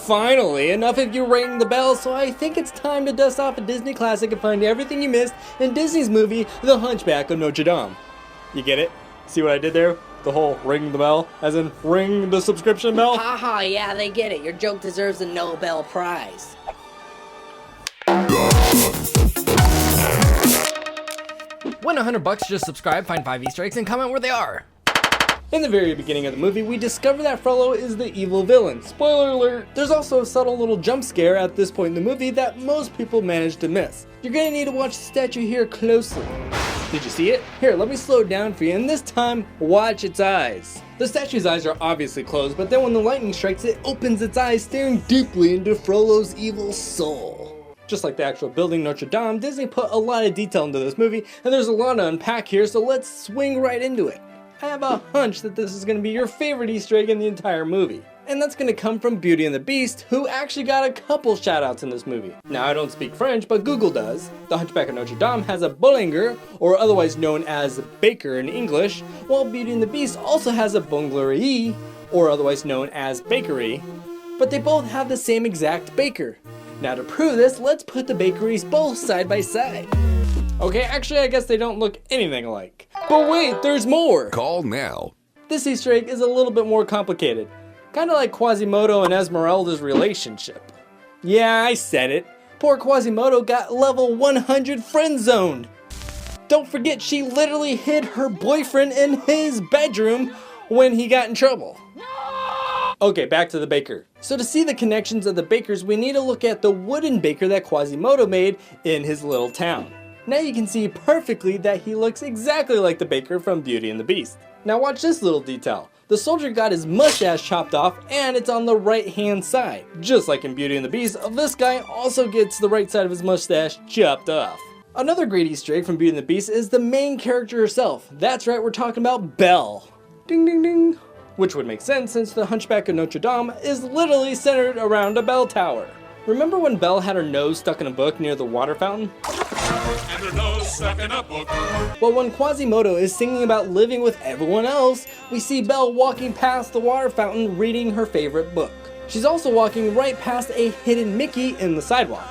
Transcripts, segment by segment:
Finally, enough of you ringing the bell, so I think it's time to dust off a Disney classic and find everything you missed in Disney's movie, The Hunchback of Notre Dame. You get it? See what I did there? The whole ring the bell, as in ring the subscription bell? Haha, yeah, they get it. Your joke deserves a Nobel Prize. Win $100, just subscribe, find 5 Easter eggs, and comment where they are. In the very beginning of the movie, we discover that Frollo is the evil villain. Spoiler alert! There's also a subtle little jump scare at this point in the movie that most people manage to miss. You're gonna need to watch the statue here closely. Did you see it? Here, let me slow it down for you, and this time, watch its eyes. The statue's eyes are obviously closed, but then when the lightning strikes, it opens its eyes, staring deeply into Frollo's evil soul. Just like the actual building Notre Dame, Disney put a lot of detail into this movie, and there's a lot to unpack here, so let's swing right into it. I have a hunch that this is going to be your favorite Easter egg in the entire movie. And that's going to come from Beauty and the Beast, who actually got a couple shoutouts in this movie. Now, I don't speak French, but Google does. The Hunchback of Notre Dame has a boulanger, or otherwise known as baker in English, while Beauty and the Beast also has a boulangerie, or otherwise known as bakery. But they both have the same exact baker. Now to prove this, let's put the bakeries both side by side. Okay, actually I guess they don't look anything alike. But wait, there's more! Call now. This Easter egg is a little bit more complicated. Kinda like Quasimodo and Esmeralda's relationship. Yeah, I said it. Poor Quasimodo got level 100 friend zoned. Don't forget she literally hid her boyfriend in his bedroom when he got in trouble. Okay, back to the baker. So to see the connections of the bakers, we need to look at the wooden baker that Quasimodo made in his little town. Now you can see perfectly that he looks exactly like the baker from Beauty and the Beast. Now watch this little detail. The soldier got his mustache chopped off and it's on the right hand side. Just like in Beauty and the Beast, this guy also gets the right side of his mustache chopped off. Another great Easter egg from Beauty and the Beast is the main character herself. That's right, we're talking about Belle. Ding ding ding. Which would make sense since the Hunchback of Notre Dame is literally centered around a bell tower. Remember when Belle had her nose stuck in a book near the water fountain? And her nose stuck in a book. Well, when Quasimodo is singing about living with everyone else, we see Belle walking past the water fountain reading her favorite book. She's also walking right past a hidden Mickey in the sidewalk.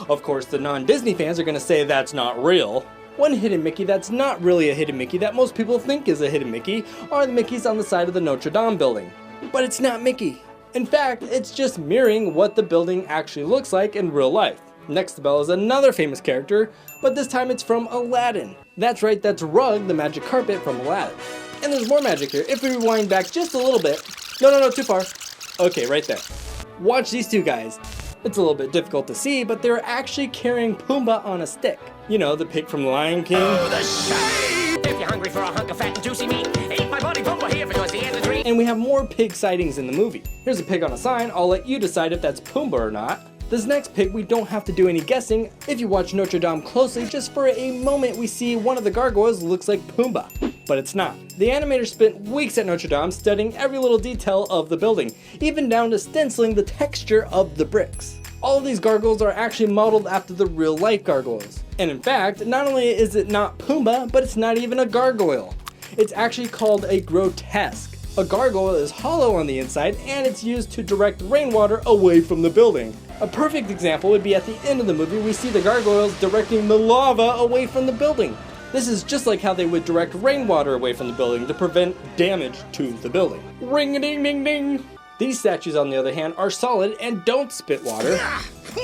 Of course, the non-Disney fans are gonna say that's not real. One hidden Mickey that's not really a hidden Mickey that most people think is a hidden Mickey are the Mickeys on the side of the Notre Dame building. But it's not Mickey. In fact, it's just mirroring what the building actually looks like in real life. Next to Belle is another famous character, but this time it's from Aladdin. That's right, that's Rug, the magic carpet from Aladdin. And there's more magic here. If we rewind back just a little bit. No, too far. Okay, right there. Watch these two guys. It's a little bit difficult to see, but they're actually carrying Pumbaa on a stick. You know, the pig from The Lion King. Oh, the shame! If you're hungry for a hunk of fat and juicy meat, eat my buddy Pumbaa here because the end of the dream. And we have more pig sightings in the movie. Here's a pig on a sign. I'll let you decide if that's Pumbaa or not. This next pig, we don't have to do any guessing. If you watch Notre Dame closely, just for a moment we see one of the gargoyles looks like Pumbaa, but it's not. The animator spent weeks at Notre Dame studying every little detail of the building, even down to stenciling the texture of the bricks. All of these gargoyles are actually modeled after the real life gargoyles. And in fact, not only is it not Pumbaa, but it's not even a gargoyle. It's actually called a grotesque. A gargoyle is hollow on the inside and it's used to direct rainwater away from the building. A perfect example would be at the end of the movie we see the gargoyles directing the lava away from the building. This is just like how they would direct rainwater away from the building to prevent damage to the building. Ring-a-ding-ding-ding! These statues, on the other hand, are solid and don't spit water,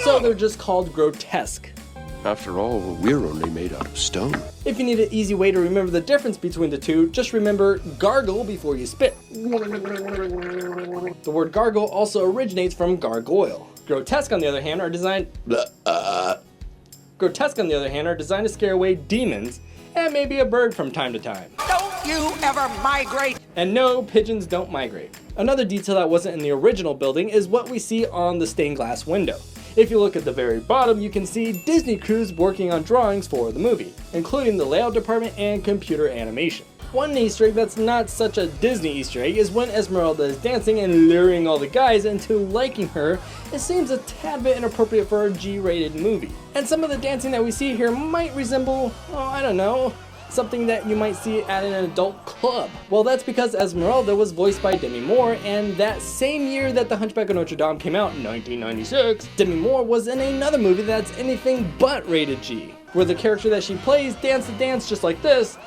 so they're just called grotesque. After all, we're only made out of stone. If you need an easy way to remember the difference between the two, just remember gargle before you spit. The word gargle also originates from gargoyle. Grotesque, on the other hand, are designed to scare away demons and maybe a bird from time to time. Don't you ever migrate! And no, pigeons don't migrate. Another detail that wasn't in the original building is what we see on the stained glass window. If you look at the very bottom, you can see Disney crews working on drawings for the movie, including the layout department and computer animation. One Easter egg that's not such a Disney Easter egg is when Esmeralda is dancing and luring all the guys into liking her. It seems a tad bit inappropriate for a G-rated movie. And some of the dancing that we see here might resemble, oh, I don't know, something that you might see at an adult club. Well, that's because Esmeralda was voiced by Demi Moore, and that same year that The Hunchback of Notre Dame came out in 1996, Demi Moore was in another movie that's anything but rated G, where the character that she plays dances a dance just like this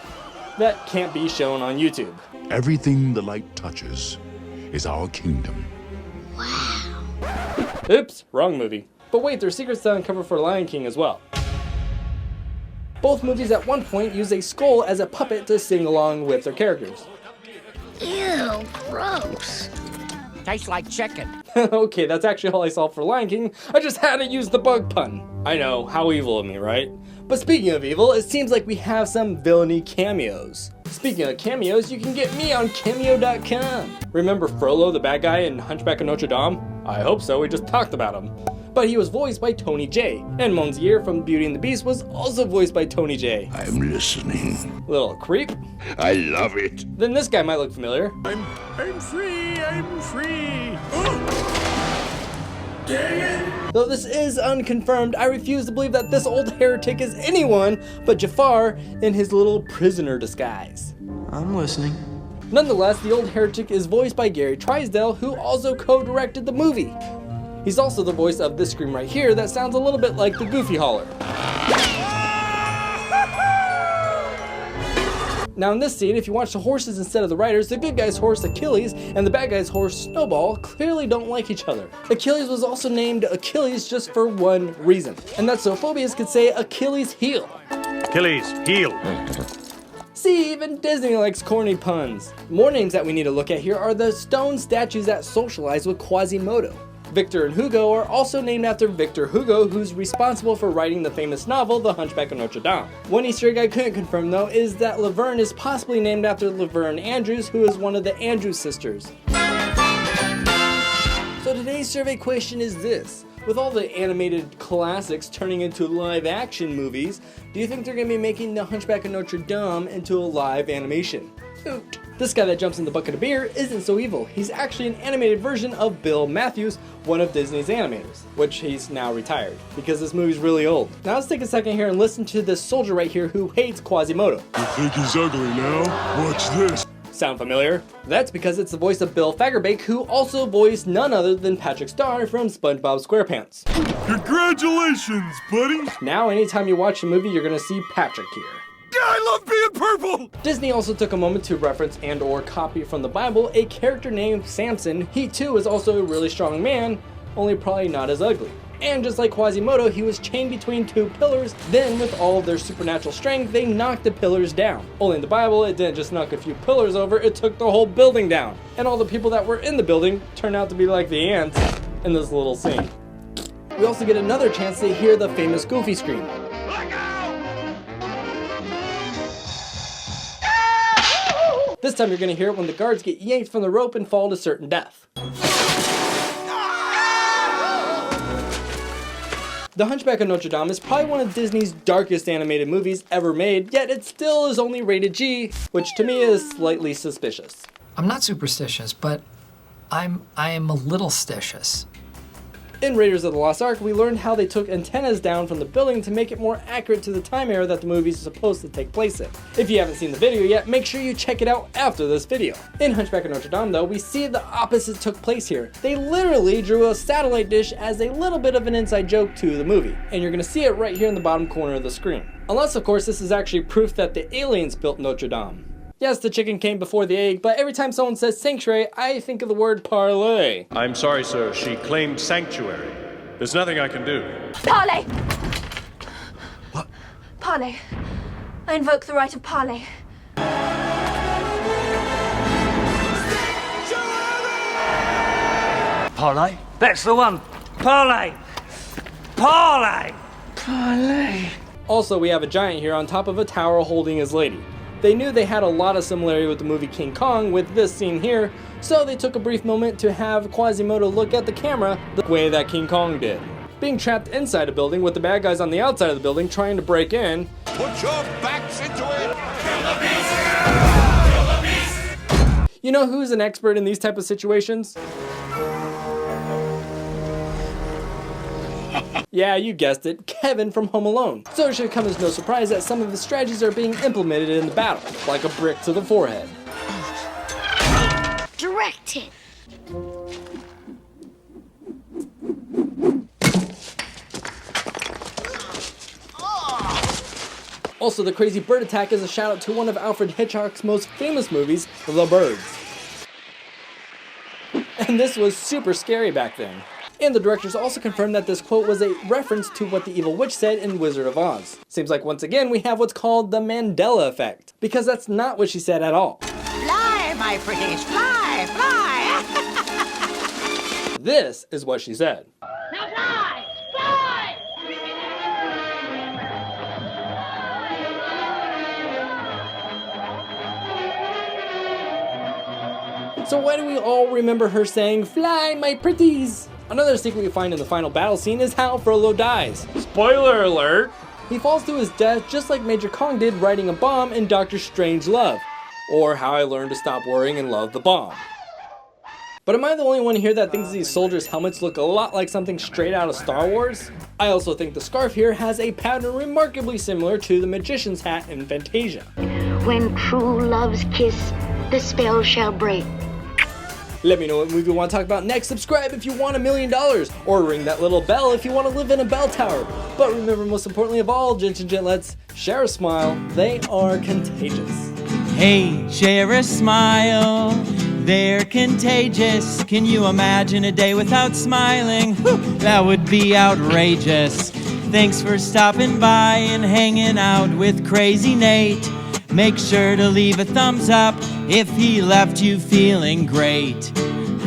that can't be shown on YouTube. Everything the light touches is our kingdom. Oops, wrong movie. But wait, there's secrets to uncover for Lion King as well. Both movies at one point use a skull as a puppet to sing along with their characters. Ew, gross. Tastes like chicken. Okay, that's actually all I saw for Lion King. I just had to use the bug pun. I know, how evil of me, right? But speaking of evil, it seems like we have some villainy cameos. Speaking of cameos, you can get me on Cameo.com. Remember Frollo, the bad guy in Hunchback of Notre Dame? I hope so, we just talked about him. But he was voiced by Tony J. And Monsieur from Beauty and the Beast was also voiced by Tony J. I'm listening. Little creep. I love it. Then this guy might look familiar. I'm free. I'm free. Though this is unconfirmed, I refuse to believe that this old heretic is anyone but Jafar in his little prisoner disguise. I'm listening. Nonetheless, the old heretic is voiced by Gary Trisdale, who also co-directed the movie. He's also the voice of this scream right here that sounds a little bit like the Goofy holler. Now in this scene, if you watch the horses instead of the riders, the good guy's horse Achilles and the bad guy's horse Snowball clearly don't like each other. Achilles was also named Achilles just for one reason, and that's so phobias could say Achilles heel. Achilles, heel. See, even Disney likes corny puns. More names that we need to look at here are the stone statues that socialize with Quasimodo. Victor and Hugo are also named after Victor Hugo, who's responsible for writing the famous novel The Hunchback of Notre Dame. One Easter egg I couldn't confirm though is that Laverne is possibly named after Laverne Andrews, who is one of the Andrews sisters. So today's survey question is this. With all the animated classics turning into live action movies, do you think they're going to be making The Hunchback of Notre Dame into a live animation? Hoot. This guy that jumps in the bucket of beer isn't so evil. He's actually an animated version of Bill Matthews, one of Disney's animators, which he's now retired, because this movie's really old. Now let's take a second here and listen to this soldier right here who hates Quasimodo. You think he's ugly now? Watch this. Sound familiar? That's because it's the voice of Bill Fagerbakke, who also voiced none other than Patrick Star from SpongeBob SquarePants. Congratulations, buddy. Now anytime you watch a movie, you're gonna see Patrick here. I love being purple. Disney also took a moment to reference and or copy from the Bible a character named Samson. He too is also a really strong man, only probably not as ugly. And just like Quasimodo, he was chained between two pillars, then with all of their supernatural strength, they knocked the pillars down. Only in the Bible, it didn't just knock a few pillars over, it took the whole building down. And all the people that were in the building turned out to be like the ants in this little scene. We also get another chance to hear the famous Goofy scream. This time you're going to hear it when the guards get yanked from the rope and fall to certain death. The Hunchback of Notre Dame is probably one of Disney's darkest animated movies ever made, yet it still is only rated G, which to me is slightly suspicious. I'm not superstitious, but I am a little stitious. In Raiders of the Lost Ark, we learned how they took antennas down from the building to make it more accurate to the time era that the movie is supposed to take place in. If you haven't seen the video yet, make sure you check it out after this video. In Hunchback of Notre Dame though, we see the opposite took place here. They literally drew a satellite dish as a little bit of an inside joke to the movie, and you're gonna see it right here in the bottom corner of the screen. Unless of course this is actually proof that the aliens built Notre Dame. Yes, the chicken came before the egg, but every time someone says sanctuary, I think of the word parlay. I'm sorry, sir. She claimed sanctuary. There's nothing I can do. Parley! What? Parley. I invoke the right of parley. Parlay? That's the one. Parlay! Parlay! Parlay! Also, we have a giant here on top of a tower holding his lady. They knew they had a lot of similarity with the movie King Kong with this scene here, so they took a brief moment to have Quasimodo look at the camera the way that King Kong did. Being trapped inside a building with the bad guys on the outside of the building trying to break in. Put your backs into it. Kill the beast. Kill the beast. You know who's an expert in these type of situations? Yeah, you guessed it, Kevin from Home Alone. So it should come as no surprise that some of his strategies are being implemented in the battle, like a brick to the forehead. Directed. Also, the crazy bird attack is a shout out to one of Alfred Hitchcock's most famous movies, The Birds. And this was super scary back then. And the directors also confirmed that this quote was a reference to what the evil witch said in Wizard of Oz. Seems like once again we have what's called the Mandela effect, because that's not what she said at all. Fly, my pretties, fly, fly! This is what she said. Now fly! Fly! So why do we all remember her saying, "Fly, my pretties"? Another secret we find in the final battle scene is how Frollo dies. Spoiler alert! He falls to his death just like Major Kong did riding a bomb in Doctor Strangelove, or How I Learned to Stop Worrying and Love the Bomb. But am I the only one here that thinks these soldiers' helmets look a lot like something straight out of Star Wars? I also think the scarf here has a pattern remarkably similar to the magician's hat in Fantasia. When true loves kiss, the spell shall break. Let me know what movie you want to talk about next. Subscribe if you want $1 million, or ring that little bell if you want to live in a bell tower. But remember, most importantly of all, gents and gentlettes, share a smile. They are contagious. Hey, share a smile. They're contagious. Can you imagine a day without smiling? Whew, that would be outrageous. Thanks for stopping by and hanging out with Crazy Nate. Make sure to leave a thumbs up if he left you feeling great.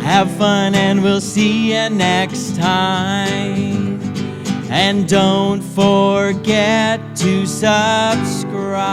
Have fun and we'll see you next time. And don't forget to subscribe.